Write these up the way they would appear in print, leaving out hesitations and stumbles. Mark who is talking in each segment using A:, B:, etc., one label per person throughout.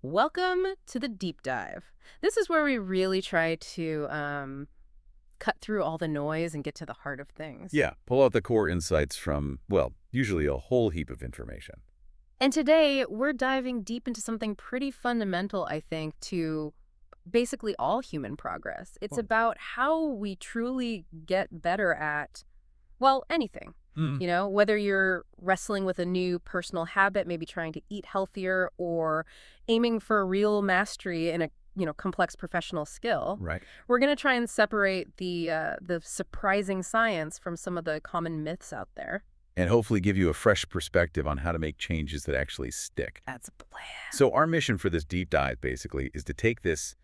A: Welcome to the deep dive. This is where we really try to cut through all the noise and get to the heart of things.
B: Yeah, pull out the core insights from, well, usually a whole heap of information.
A: And today, we're diving deep into something pretty fundamental, I think, to basically all human progress. It's
B: Oh.
A: about how we truly get better at, well, anything.
B: Hmm.
A: You know, whether you're wrestling with a new personal habit, maybe trying to eat healthier, or aiming for real mastery in a complex professional skill.
B: Right.
A: We're going to try and separate the surprising science from some of the common myths out there.
B: And hopefully give you a fresh perspective on how to make changes that actually stick.
A: That's a plan.
B: So our mission for this deep dive, basically, is to take this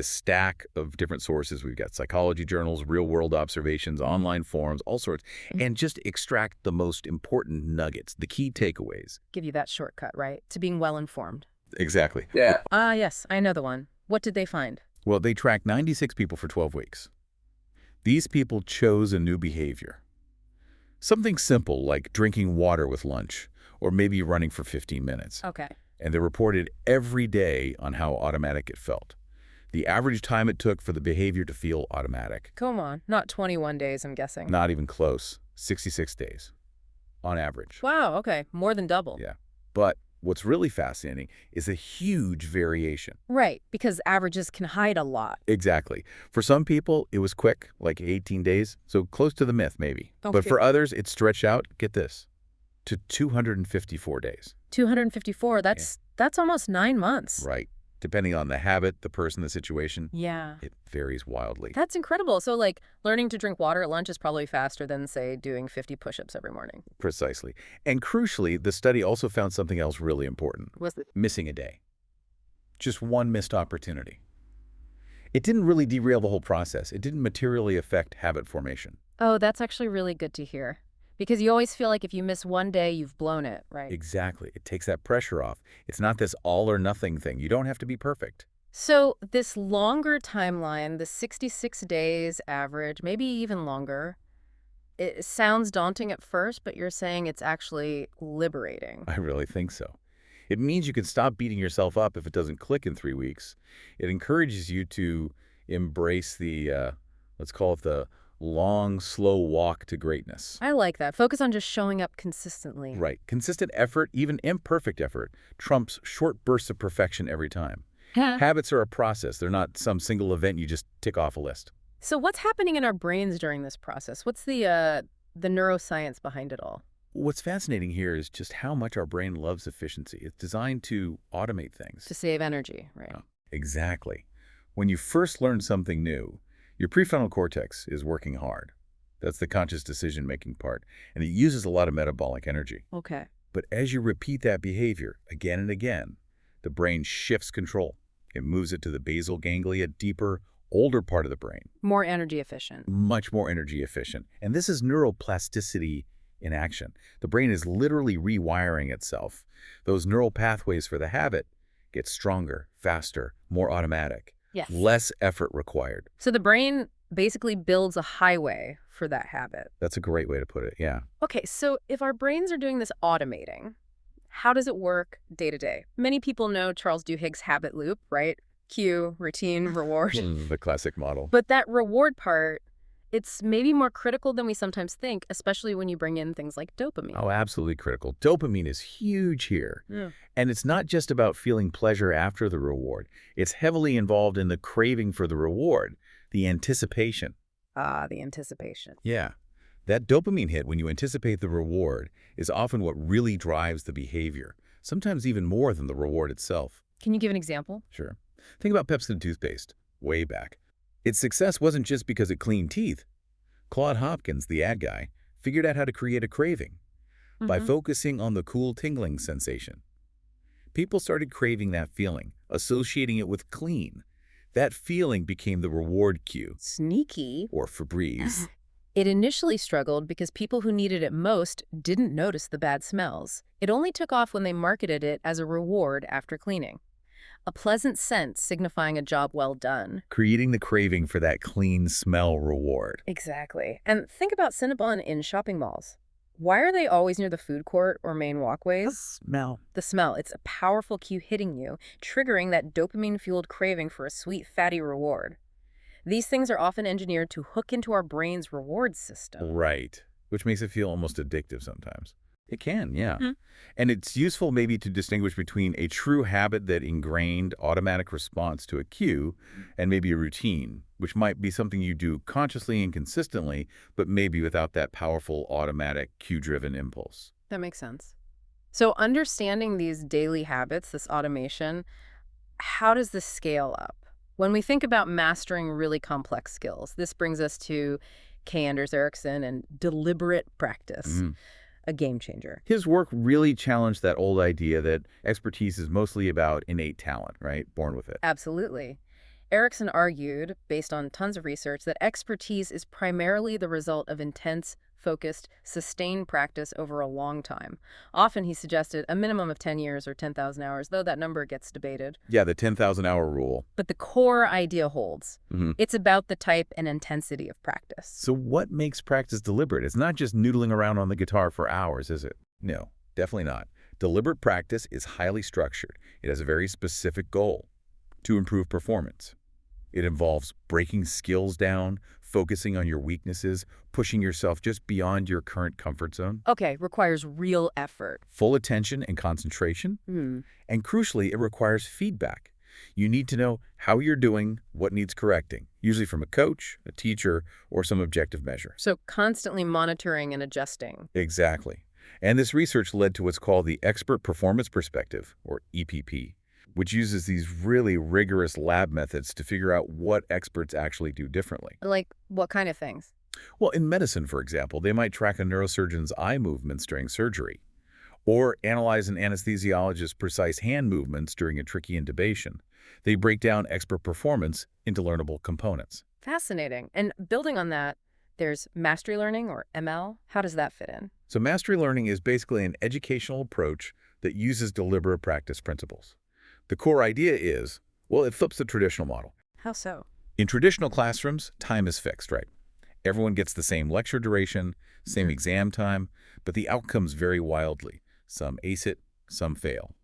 B: stack of different sources. We've got psychology journals, real-world observations, online forums, all sorts, and just extract the most important nuggets, the key takeaways.
A: Give you that shortcut, right? To being well-informed.
B: Exactly.
C: Yeah.
A: Yes, I know the one. What did they find?
B: Well, they tracked 96 people for 12 weeks. These people chose a new behavior. Something simple like drinking water with lunch, or maybe running for 15 minutes.
A: Okay.
B: And they reported every day on how automatic it felt. The average time it took for the behavior to feel automatic.
A: Come on. Not 21 days, I'm guessing.
B: Not even close. 66 days. On average.
A: Wow, okay. More than double.
B: Yeah. But what's really fascinating is a huge variation.
A: Right, because averages can hide a lot.
B: Exactly. For some people, it was quick, like 18 days, so close to the myth, maybe. But
A: Okay.
B: for others, it stretched out, get this, to 254 days.
A: 254, that's almost 9 months.
B: Right. Depending on the habit, the person, the situation,
A: Yeah.
B: it varies wildly.
A: That's incredible. So, like, learning to drink water at lunch is probably faster than, say, doing 50 push-ups every morning.
B: Precisely. And crucially, the study also found something else really important.
A: Was it?
B: Missing a day. Just one missed opportunity. It didn't really derail the whole process. It didn't materially affect habit formation.
A: Oh, that's actually really good to hear. Because you always feel like if you miss one day, you've blown it, right?
B: Exactly. It takes that pressure off. It's not this all or nothing thing. You don't have to be perfect.
A: So this longer timeline, the 66 days average, maybe even longer, it sounds daunting at first, but you're saying it's actually liberating.
B: I really think so. It means you can stop beating yourself up if it doesn't click in 3 weeks. It encourages you to embrace the, let's call it the long, slow walk to greatness.
A: I like that. Focus on just showing up consistently.
B: Right. Consistent effort, even imperfect effort, trumps short bursts of perfection every time.
A: Yeah.
B: Habits are a process. They're not some single event you just tick off a list.
A: So what's happening in our brains during this process? What's the neuroscience behind it all?
B: What's fascinating here is just how much our brain loves efficiency. It's designed to automate things.
A: To save energy, right?
B: Oh, exactly. When you first learn something new, your prefrontal cortex is working hard. That's the conscious decision-making part, and it uses a lot of metabolic energy.
A: Okay.
B: But as you repeat that behavior again and again, the brain shifts control. It moves it to the basal ganglia, deeper, older part of the brain.
A: More energy efficient.
B: Much more energy efficient. And this is neuroplasticity in action. The brain is literally rewiring itself. Those neural pathways for the habit get stronger, faster, more automatic.
A: Yes.
B: Less effort required.
A: So the brain basically builds a highway for that habit.
B: That's a great way to put it, yeah.
A: Okay, so if our brains are doing this automating, how does it work day to day? Many people know Charles Duhigg's habit loop, right? Cue, routine, reward.
B: The classic model.
A: But that reward part, it's maybe more critical than we sometimes think, especially when you bring in things like dopamine.
B: Oh, absolutely critical. Dopamine is huge here.
A: Yeah.
B: And it's not just about feeling pleasure after the reward. It's heavily involved in the craving for the reward, the anticipation.
A: Ah, the anticipation.
B: Yeah. That dopamine hit when you anticipate the reward is often what really drives the behavior, sometimes even more than the reward itself.
A: Can you give an example?
B: Sure. Think about Pepsodent toothpaste, way back. Its success wasn't just because it cleaned teeth. Claude Hopkins, the ad guy, figured out how to create a craving by focusing on the cool tingling sensation. People started craving that feeling, associating it with clean. That feeling became the reward cue,
A: Sneaky.
B: or Febreze.
A: It initially struggled because people who needed it most didn't notice the bad smells. It only took off when they marketed it as a reward after cleaning. A pleasant scent signifying a job well done.
B: Creating the craving for that clean smell reward.
A: Exactly. And think about Cinnabon in shopping malls. Why are they always near the food court or main walkways?
C: Smell.
A: The smell. It's a powerful cue hitting you, triggering that dopamine-fueled craving for a sweet, fatty reward. These things are often engineered to hook into our brain's reward system.
B: Right. Which makes it feel almost addictive sometimes. It can, yeah.
A: Hmm.
B: And it's useful maybe to distinguish between a true habit that ingrained automatic response to a cue and maybe a routine, which might be something you do consciously and consistently, but maybe without that powerful automatic cue-driven impulse.
A: That makes sense. So understanding these daily habits, this automation, how does this scale up? When we think about mastering really complex skills, this brings us to K. Anders Ericsson and deliberate practice, a game changer.
B: His work really challenged that old idea that expertise is mostly about innate talent, right? Born with it.
A: Absolutely. Ericsson argued, based on tons of research, that expertise is primarily the result of intense, focused, sustained practice over a long time. Often, he suggested a minimum of 10 years or 10,000 hours, though that number gets debated.
B: Yeah, the 10,000-hour rule.
A: But the core idea holds. It's about the type and intensity of practice.
B: So what makes practice deliberate? It's not just noodling around on the guitar for hours, is it? No, definitely not. Deliberate practice is highly structured. It has a very specific goal: to improve performance. It involves breaking skills down, focusing on your weaknesses, pushing yourself just beyond your current comfort zone.
A: Okay, requires real effort.
B: Full attention and concentration. And crucially, it requires feedback. You need to know how you're doing, what needs correcting, usually from a coach, a teacher, or some objective measure.
A: So constantly monitoring and adjusting.
B: Exactly. And this research led to what's called the Expert Performance Perspective, or EPP, which uses these really rigorous lab methods to figure out what experts actually do differently.
A: Like, what kind of things?
B: Well, in medicine, for example, they might track a neurosurgeon's eye movements during surgery, or analyze an anesthesiologist's precise hand movements during a tricky intubation. They break down expert performance into learnable components.
A: Fascinating. And building on that, there's mastery learning, or ML. How does that fit in?
B: So mastery learning is basically an educational approach that uses deliberate practice principles. The core idea is, well, it flips the traditional model.
A: How so?
B: In traditional classrooms, time is fixed, right? Everyone gets the same lecture duration, same exam time, but the outcomes vary wildly. Some ace it, some fail.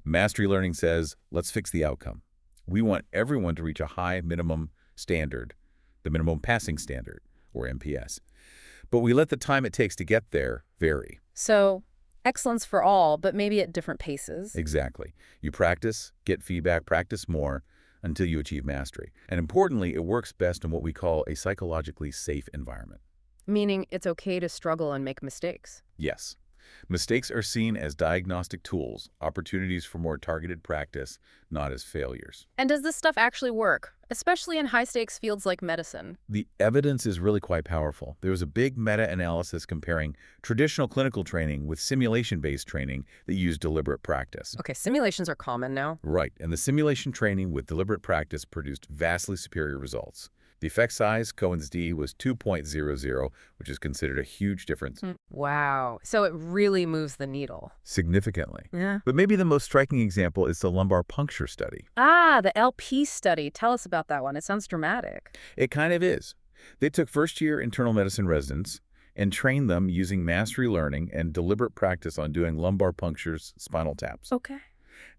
B: Mastery learning says, let's fix the outcome. We want everyone to reach a high minimum standard, the minimum passing standard, or MPS. But we let the time it takes to get there vary.
A: So, excellence for all, but maybe at different paces.
B: Exactly. You practice, get feedback, practice more until you achieve mastery. And importantly, it works best in what we call a psychologically safe environment.
A: Meaning it's okay to struggle and make mistakes.
B: Yes. Mistakes are seen as diagnostic tools, opportunities for more targeted practice, not as failures.
A: And does this stuff actually work, especially in high-stakes fields like medicine?
B: The evidence is really quite powerful. There was a big meta-analysis comparing traditional clinical training with simulation-based training that used deliberate practice.
A: Okay, simulations are common now.
B: Right, and the simulation training with deliberate practice produced vastly superior results. The effect size, Cohen's d, was 2.00, which is considered a huge difference.
A: Wow. So it really moves the needle.
B: Significantly.
A: Yeah.
B: But maybe the most striking example is the lumbar puncture study.
A: Ah, the LP study. Tell us about that one. It sounds dramatic.
B: It kind of is. They took first-year internal medicine residents and trained them using mastery learning and deliberate practice on doing lumbar punctures, spinal taps.
A: Okay.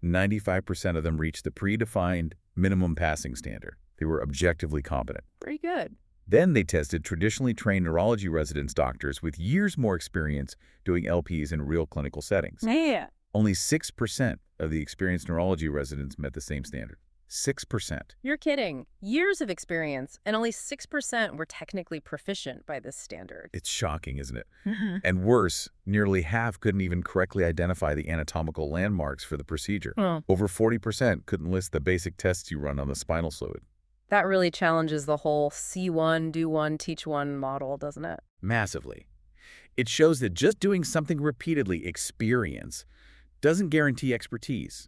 B: 95% of them reached the predefined minimum passing standard. They were objectively competent.
A: Pretty good.
B: Then they tested traditionally trained neurology residents doctors with years more experience doing LPs in real clinical settings.
A: Yeah.
B: Only 6% of the experienced neurology residents met the same standard. 6%.
A: You're kidding. Years of experience, and only 6% were technically proficient by this standard.
B: It's shocking, isn't it? And worse, nearly half couldn't even correctly identify the anatomical landmarks for the procedure. Over 40% couldn't list the basic tests you run on the spinal fluid.
A: That really challenges the whole see one, do one, teach one model, doesn't it?
B: Massively. It shows that just doing something repeatedly, experience, doesn't guarantee expertise.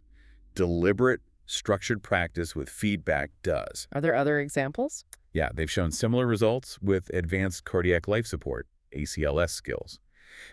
B: Deliberate, structured practice with feedback does.
A: Are there other examples?
B: Yeah, they've shown similar results with advanced cardiac life support, ACLS skills.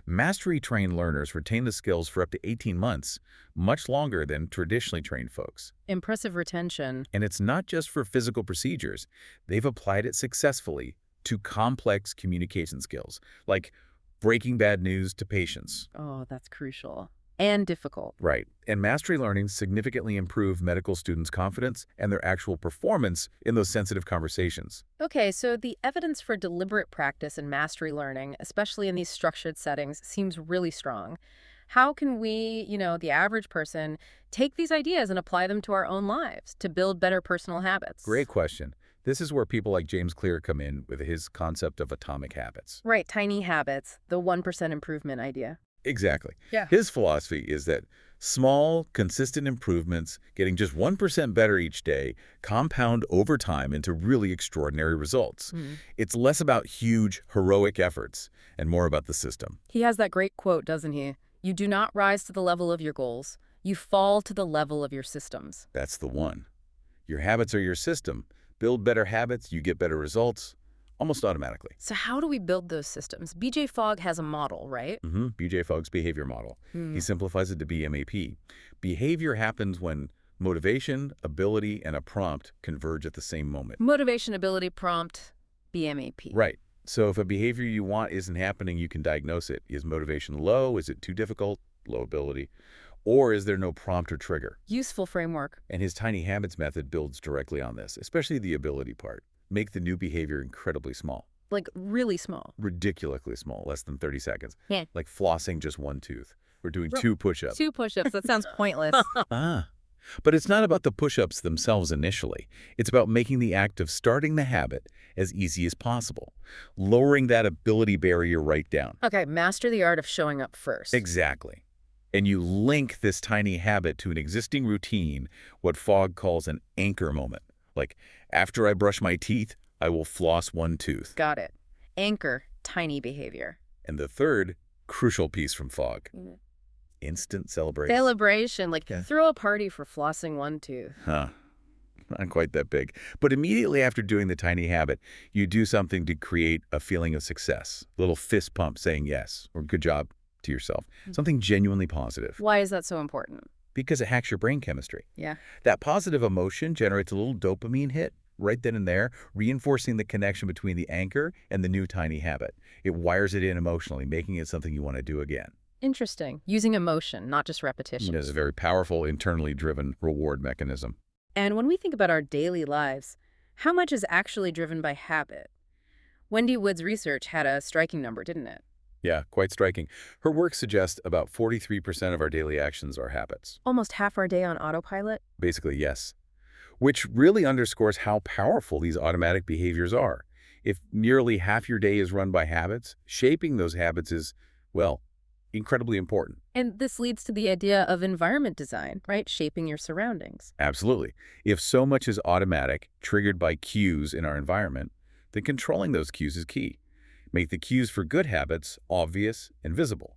B: Mastery-trained learners retain the skills for up to 18 months, much longer than traditionally trained folks.
A: Impressive retention.
B: And it's not just for physical procedures. They've applied it successfully to complex communication skills, like breaking bad news to patients.
A: Oh, that's crucial. And difficult.
B: Right. And mastery learning significantly improved medical students' confidence and their actual performance in those sensitive conversations.
A: Okay, so the evidence for deliberate practice and mastery learning, especially in these structured settings, seems really strong. How can we, the average person, take these ideas and apply them to our own lives to build better personal habits?
B: Great question. This is where people like James Clear come in with his concept of atomic habits.
A: Right, tiny habits, the 1% improvement idea.
B: Exactly.
A: Yeah.
B: His philosophy is that small, consistent improvements, getting just 1% better each day, compound over time into really extraordinary results.
A: Mm.
B: It's less about huge, heroic efforts and more about the system.
A: He has that great quote, doesn't he? You do not rise to the level of your goals. You fall to the level of your systems.
B: That's the one. Your habits are your system. Build better habits, you get better results, almost automatically.
A: So how do we build those systems? BJ Fogg has a model, right?
B: BJ Fogg's behavior model. He simplifies it to BMAP. Behavior happens when motivation, ability, and a prompt converge at the same moment.
A: Motivation, ability, prompt, BMAP.
B: Right. So if a behavior you want isn't happening, you can diagnose it. Is motivation low? Is it too difficult? Low ability. Or is there no prompt or trigger?
A: Useful framework.
B: And his tiny habits method builds directly on this, especially the ability part. Make the new behavior incredibly small.
A: Like really small.
B: Ridiculously small, less than 30 seconds.
A: Yeah.
B: Like flossing just one tooth. We're doing 2 push-ups.
A: 2 push-ups. That sounds pointless.
B: But it's not about the push-ups themselves initially. It's about making the act of starting the habit as easy as possible, lowering that ability barrier right down.
A: Okay, master the art of showing up first.
B: Exactly. And you link this tiny habit to an existing routine, what Fogg calls an anchor moment. Like, after I brush my teeth, I will floss 1 tooth.
A: Got it. Anchor, tiny behavior.
B: And the third, crucial piece from Fogg, instant celebration.
A: Celebration, like throw a party for flossing 1 tooth.
B: Not quite that big. But immediately after doing the tiny habit, you do something to create a feeling of success. A little fist pump saying yes or good job to yourself. Something genuinely positive.
A: Why is that so important?
B: Because it hacks your brain chemistry.
A: Yeah.
B: That positive emotion generates a little dopamine hit right then and there, reinforcing the connection between the anchor and the new tiny habit. It wires it in emotionally, making it something you want to do again.
A: Interesting. Using emotion, not just repetition.
B: It's a very powerful, internally driven reward mechanism.
A: And when we think about our daily lives, how much is actually driven by habit? Wendy Wood's research had a striking number, didn't it?
B: Yeah, quite striking. Her work suggests about 43% of our daily actions are habits.
A: Almost half our day on autopilot?
B: Basically, yes. Which really underscores how powerful these automatic behaviors are. If nearly half your day is run by habits, shaping those habits is, well, incredibly important.
A: And this leads to the idea of environment design, right? Shaping your surroundings.
B: Absolutely. If so much is automatic, triggered by cues in our environment, then controlling those cues is key. Make the cues for good habits obvious and visible.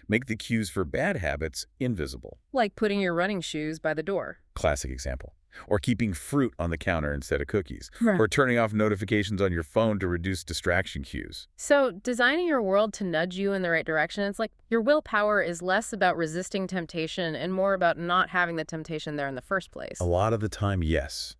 B: Make the cues for bad habits invisible.
A: Like putting your running shoes by the door.
B: Classic example. Or keeping fruit on the counter instead of cookies.
A: Right.
B: Or turning off notifications on your phone to reduce distraction cues.
A: So designing your world to nudge you in the right direction, it's like your willpower is less about resisting temptation and more about not having the temptation there in the first place.
B: A lot of the time, yes.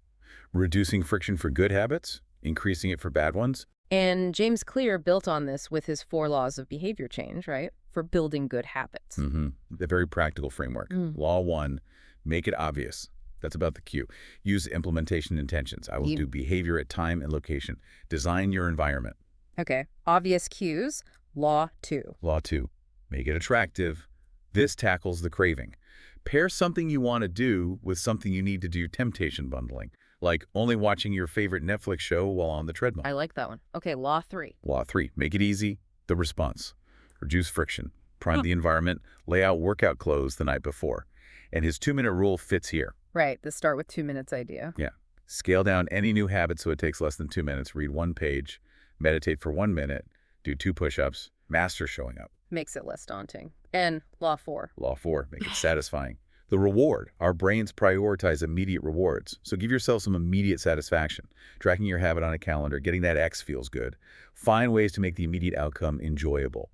B: Reducing friction for good habits, increasing it for bad ones.
A: And James Clear built on this with his 4 Laws of Behavior Change, right? For building good habits.
B: The very practical framework. Law 1, make it obvious. That's about the cue. Use implementation intentions. I will do behavior at time and location. Design your environment.
A: Okay. Obvious cues. Law 2.
B: Law 2, make it attractive. This tackles the craving. Pair something you want to do with something you need to do, temptation bundling. Like only watching your favorite Netflix show while on the treadmill.
A: I like that one. Okay, Law 3.
B: Law 3, make it easy. The response. Reduce friction. Prime the environment. Lay out workout clothes the night before. And his 2-minute rule fits here.
A: Right, the start with 2 minutes idea.
B: Yeah. Scale down any new habit so it takes less than 2 minutes. Read 1 page. Meditate for 1 minute. Do 2 push-ups. Master showing up.
A: Makes it less daunting. And Law 4.
B: Law 4, make it satisfying. The reward. Our brains prioritize immediate rewards. So give yourself some immediate satisfaction. Tracking your habit on a calendar, getting that X feels good. Find ways to make the immediate outcome enjoyable.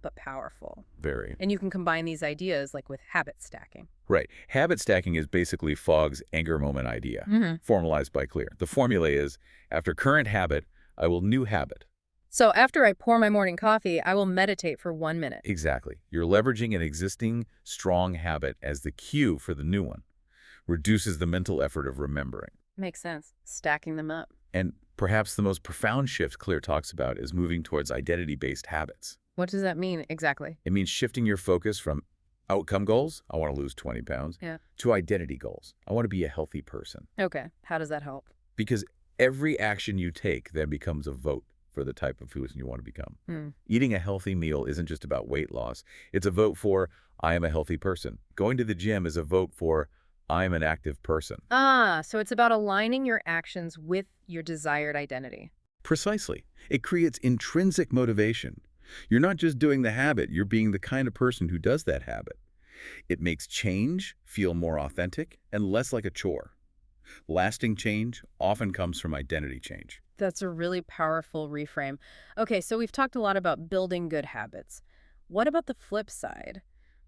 A: but powerful.
B: Very.
A: And you can combine these ideas like with habit stacking.
B: Right. Habit stacking is basically Fogg's anger moment idea, formalized by Clear. The formula is, after current habit, I will new habit.
A: So after I pour my morning coffee, I will meditate for 1 minute.
B: Exactly. You're leveraging an existing strong habit as the cue for the new one. Reduces the mental effort of remembering.
A: Makes sense. Stacking them up.
B: And perhaps the most profound shift Clear talks about is moving towards identity-based habits.
A: What does that mean exactly?
B: It means shifting your focus from outcome goals, I want to lose 20 pounds, to identity goals. I want to be a healthy person.
A: Okay. How does that help?
B: Because every action you take then becomes a vote for the type of person you want to become. Eating a healthy meal isn't just about weight loss. It's a vote for, I am a healthy person. Going to the gym is a vote for, I am an active person.
A: So it's about aligning your actions with your desired identity.
B: Precisely. It creates intrinsic motivation. You're not just doing the habit, you're being the kind of person who does that habit. It makes change feel more authentic and less like a chore. Lasting change often comes from identity change.
A: That's a really powerful reframe. Okay, so we've talked a lot about building good habits. What about the flip side?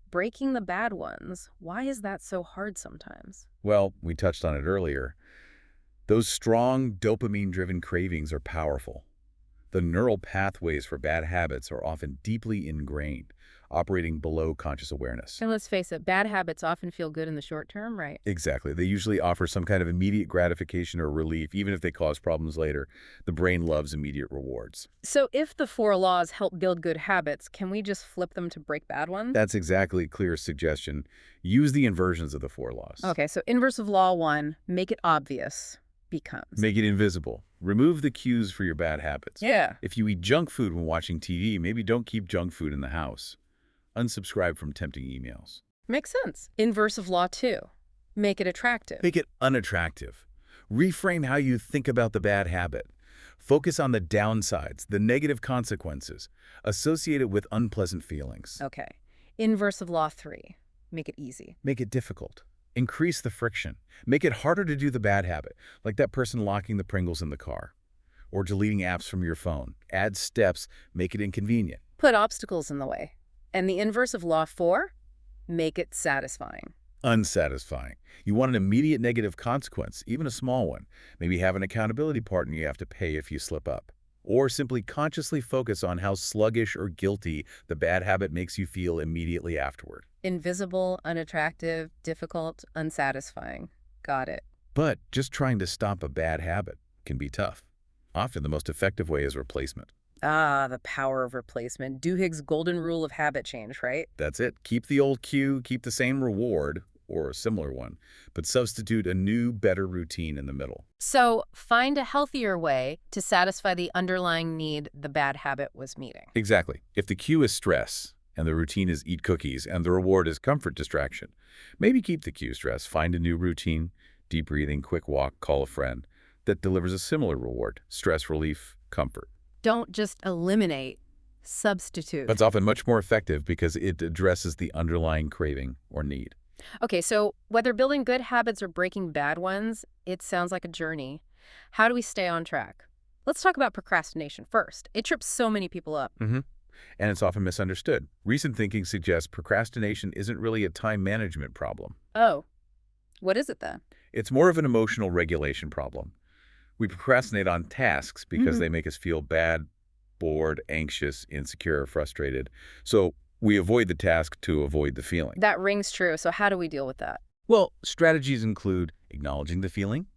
A: Breaking the bad ones. Why is that so hard sometimes?
B: Well, we touched on it earlier. Those strong dopamine-driven cravings are powerful. The neural pathways for bad habits are often deeply ingrained, operating below conscious awareness.
A: And let's face it, bad habits often feel good in the short term, right?
B: Exactly. They usually offer some kind of immediate gratification or relief, even if they cause problems later. The brain loves immediate rewards.
A: So if the 4 laws help build good habits, can we just flip them to break bad ones?
B: That's exactly Clear's suggestion. Use the inversions of the 4 laws.
A: Okay, so inverse of law 1, make it obvious, becomes.
B: Make it invisible. Remove the cues for your bad habits.
A: Yeah.
B: If you eat junk food when watching TV, maybe don't keep junk food in the house. Unsubscribe from tempting emails.
A: Makes sense. Inverse of law 2, make it attractive.
B: Make it unattractive. Reframe how you think about the bad habit. Focus on the downsides, the negative consequences associated with unpleasant feelings.
A: Okay. Inverse of law 3, make it easy.
B: Make it difficult. Increase the friction. Make it harder to do the bad habit, like that person locking the Pringles in the car or deleting apps from your phone. Add steps, make it inconvenient.
A: Put obstacles in the way. And the inverse of law 4, make it satisfying.
B: Unsatisfying. You want an immediate negative consequence, even a small one. Maybe have an accountability partner you have to pay if you slip up. Or simply consciously focus on how sluggish or guilty the bad habit makes you feel immediately afterward.
A: Invisible, unattractive, difficult, unsatisfying. Got it.
B: But just trying to stop a bad habit can be tough. Often the most effective way is replacement.
A: The power of replacement. Duhigg's golden rule of habit change, right?
B: That's it. Keep the old cue, keep the same reward, or a similar one, but substitute a new, better routine in the middle.
A: So find a healthier way to satisfy the underlying need the bad habit was meeting.
B: Exactly. If the cue is stress, and the routine is eat cookies, and the reward is comfort distraction, maybe keep the cue stress, find a new routine, deep breathing, quick walk, call a friend, that delivers a similar reward, stress relief, comfort.
A: Don't just eliminate, substitute.
B: That's often much more effective because it addresses the underlying craving or need.
A: Okay, so whether building good habits or breaking bad ones, it sounds like a journey. How do we stay on track? Let's talk about procrastination first. It trips so many people up.
B: And it's often misunderstood. Recent thinking suggests procrastination isn't really a time management problem.
A: Oh, what is it then?
B: It's more of an emotional regulation problem. We procrastinate on tasks because they make us feel bad, bored, anxious, insecure, frustrated. So we avoid the task to avoid the feeling.
A: That rings true. So how do we deal with that?
B: Well, strategies include acknowledging the feeling,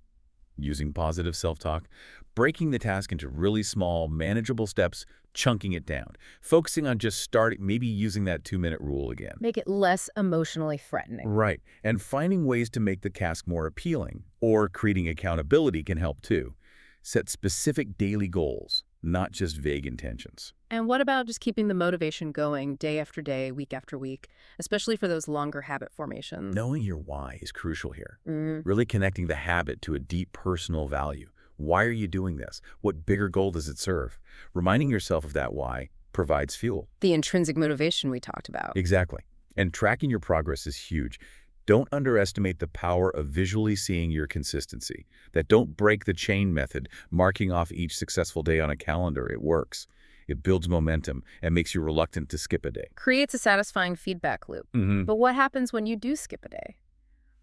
B: using positive self-talk, breaking the task into really small, manageable steps, chunking it down, focusing on just starting, maybe using that 2-minute rule again.
A: Make it less emotionally threatening.
B: Right, and finding ways to make the task more appealing, or creating accountability can help too. Set specific daily goals, not just vague intentions.
A: And what about just keeping the motivation going day after day, week after week, especially for those longer habit formations?
B: Knowing your why is crucial here. Really connecting the habit to a deep personal value. Why are you doing this? What bigger goal does it serve? Reminding yourself of that why provides fuel.
A: The intrinsic motivation we talked about.
B: Exactly. And tracking your progress is huge. Don't underestimate the power of visually seeing your consistency. That don't break the chain method, marking off each successful day on a calendar. It works. It builds momentum and makes you reluctant to skip a day.
A: Creates a satisfying feedback loop.
B: Mm-hmm.
A: But what happens when you do skip a day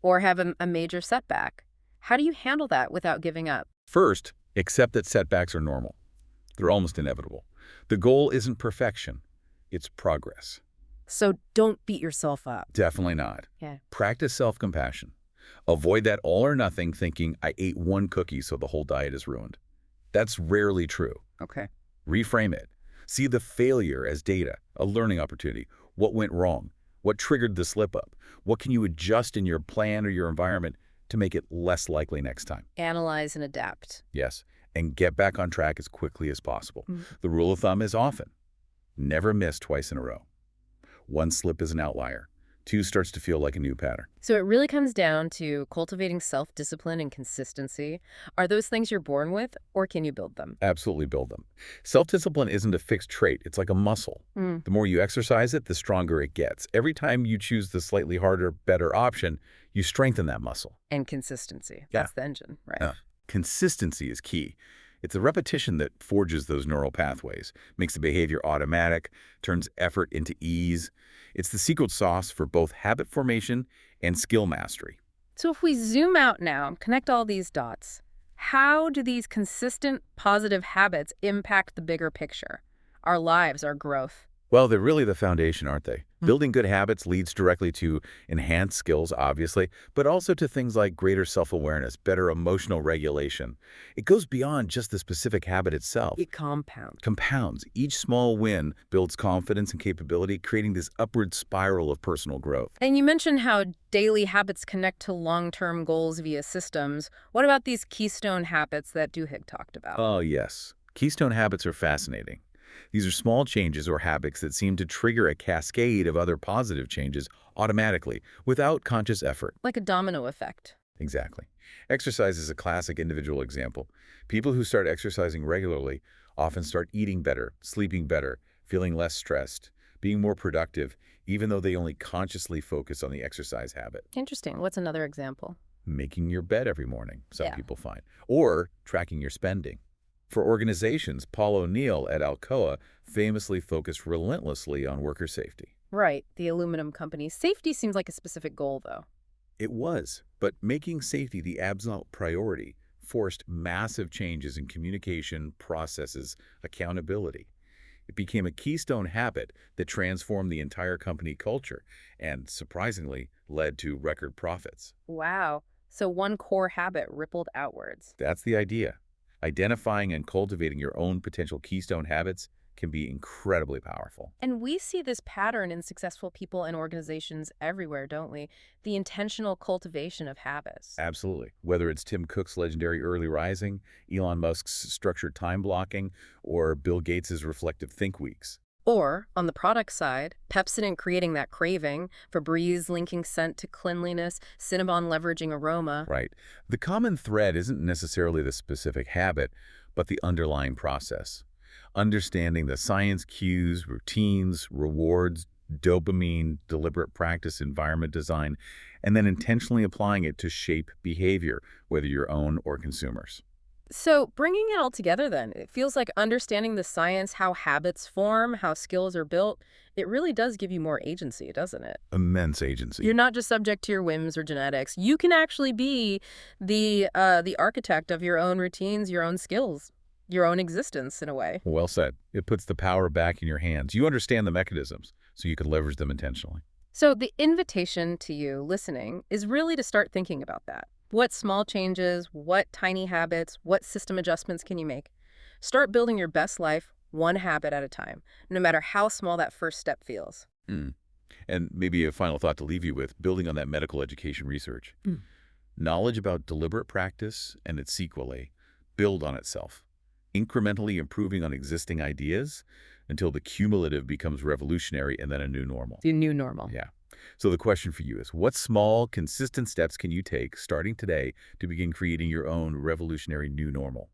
A: or have a major setback? How do you handle that without giving up?
B: First, accept that setbacks are normal. They're almost inevitable. The goal isn't perfection. It's progress.
A: So don't beat yourself up.
B: Definitely not.
A: Yeah.
B: Practice self-compassion. Avoid that all or nothing thinking, I ate one cookie so the whole diet is ruined. That's rarely true.
A: Okay.
B: Reframe it. See the failure as data, a learning opportunity. What went wrong? What triggered the slip-up? What can you adjust in your plan or your environment to make it less likely next time?
A: Analyze and adapt.
B: Yes, and get back on track as quickly as possible. The rule of thumb is often, never miss twice in a row. One slip is an outlier. Two starts to feel like a new pattern.
A: So it really comes down to cultivating self-discipline and consistency. Are those things you're born with, or can you build them?
B: Absolutely build them. Self-discipline isn't a fixed trait. It's like a muscle. The more you exercise it, the stronger it gets. Every time you choose the slightly harder, better option, you strengthen that muscle.
A: And consistency.
B: Yeah.
A: That's the engine, right?
B: Consistency is key. It's the repetition that forges those neural pathways, makes the behavior automatic, turns effort into ease. It's the secret sauce for both habit formation and skill mastery.
A: So if we zoom out now and connect all these dots, how do these consistent positive habits impact the bigger picture? Our lives, our growth.
B: Well, they're really the foundation, aren't they? Building good habits leads directly to enhanced skills, obviously, but also to things like greater self-awareness, better emotional regulation. It goes beyond just the specific habit itself.
A: It compounds.
B: Compounds. Each small win builds confidence and capability, creating this upward spiral of personal growth.
A: And you mentioned how daily habits connect to long-term goals via systems. What about these keystone habits that Duhigg talked about?
B: Oh, yes. Keystone habits are fascinating. These are small changes or habits that seem to trigger a cascade of other positive changes automatically, without conscious effort.
A: Like a domino effect.
B: Exactly. Exercise is a classic individual example. People who start exercising regularly often start eating better, sleeping better, feeling less stressed, being more productive, even though they only consciously focus on the exercise habit.
A: Interesting. What's another example?
B: Making your bed every morning, some
A: Yeah.
B: people find, or tracking your spending. For organizations, Paul O'Neill at Alcoa famously focused relentlessly on worker safety.
A: Right, the aluminum company. Safety seems like a specific goal, though.
B: It was, but making safety the absolute priority forced massive changes in communication, processes, accountability. It became a keystone habit that transformed the entire company culture and, surprisingly, led to record profits.
A: Wow. So one core habit rippled outwards.
B: That's the idea. Identifying and cultivating your own potential keystone habits can be incredibly powerful.
A: And we see this pattern in successful people and organizations everywhere, don't we? The intentional cultivation of habits.
B: Absolutely. Whether it's Tim Cook's legendary early rising, Elon Musk's structured time blocking, or Bill Gates's reflective think weeks.
A: Or, on the product side, Pepsodent creating that craving, Febreze linking scent to cleanliness, Cinnabon leveraging aroma.
B: Right. The common thread isn't necessarily the specific habit, but the underlying process. Understanding the science cues, routines, rewards, dopamine, deliberate practice, environment design, and then intentionally applying it to shape behavior, whether your own or consumers.
A: So bringing it all together then, it feels like understanding the science, how habits form, how skills are built, it really does give you more agency, doesn't it?
B: Immense agency.
A: You're not just subject to your whims or genetics. You can actually be the architect of your own routines, your own skills, your own existence in a way.
B: Well said. It puts the power back in your hands. You understand the mechanisms, so you can leverage them intentionally.
A: So the invitation to you listening is really to start thinking about that. What small changes, what tiny habits, what system adjustments can you make? Start building your best life one habit at a time, no matter how small that first step feels.
B: And maybe a final thought to leave you with, building on that medical education research. Knowledge about deliberate practice and its sequelae build on itself, incrementally improving on existing ideas until the cumulative becomes revolutionary and then a new normal.
A: The new normal.
B: Yeah. So the question for you is, what small, consistent steps can you take starting today to begin creating your own revolutionary new normal?